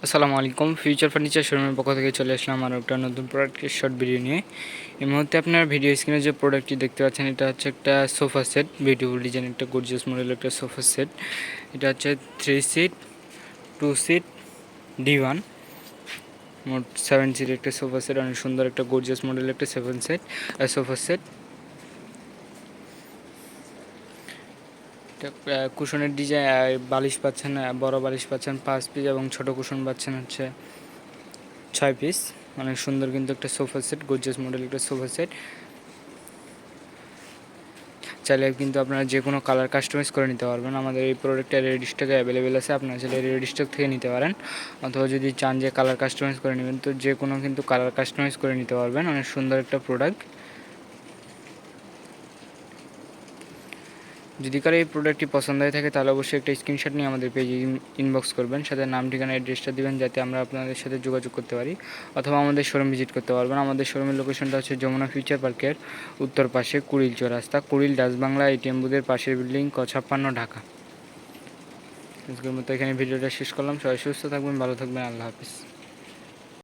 আসসালামু আলাইকুম। Future furniture শোরুমের পক্ষ থেকে চলে আসলাম আরও একটা নতুন প্রোডাক্টের শর্ট ভিডিও নিয়ে। এই মুহূর্তে আপনার ভিডিও স্ক্রিনে যে প্রোডাক্টটি দেখতে পাচ্ছেন, এটা হচ্ছে একটা সোফা সেট, বিউটিফুল ডিজাইন একটা গর্জিয়াস মডেলের একটা সোফা সেট। এটা হচ্ছে 3 সিট, 2 সিট, D1, মোট 7 সিট একটা সোফা সেট। অনেক সুন্দর একটা গর্জিয়াস মডেলের একটা সোফা সেট। কুশনের ডিজাইন, বালিশ পাচ্ছেন, বড় বালিশ পাচ্ছেন 5 পিস এবং ছোট কুশন পাচ্ছেন হচ্ছে 6 পিস। অনেক সুন্দর কিন্তু একটা সোফা সেট, গর্জিয়াস মডেল একটা সোফা সেট। চাইলে কিন্তু আপনারা যে কোনো কালার কাস্টমাইজ করে নিতে পারবেন। আমাদের এই প্রোডাক্টটা রেডি স্টকে অ্যাভেলেবেল আছে, আপনারা চাইলে রেডি স্টক থেকে নিতে পারেন, অথবা যদি চান যে কালার কাস্টমাইজ করে নেবেন তো যে কোনো কিন্তু কালার কাস্টমাইজ করে নিতে পারবেন। অনেক সুন্দর একটা প্রোডাক্ট। যদি কারো এই প্রোডাক্টটি পছন্দ হয়ে থাকে তাহলে অবশ্যই একটা স্ক্রিনশট নিয়ে আমাদের পেজে ইনবক্স করবেন, সাথে নাম, ঠিকানা, অ্যাড্রেসটা দিবেন যাতে আমরা আপনাদের সাথে যোগাযোগ করতে পারি, অথবা আমাদের শোরুম ভিজিট করতে পারবেন। আমাদের শোরুমের লোকেশনটা হচ্ছে যমুনা ফিউচার পার্কের উত্তর পাশে কুড়িল চৌরাস্তা, কুড়িল ডাচবাংলা এটিএম বুথের পাশের বিল্ডিং, ক56, ঢাকা। আজকের মতো এখানে ভিডিওটা শেষ করলাম। সবাই সুস্থ থাকবেন, ভালো থাকবেন, আল্লাহ হাফিজ।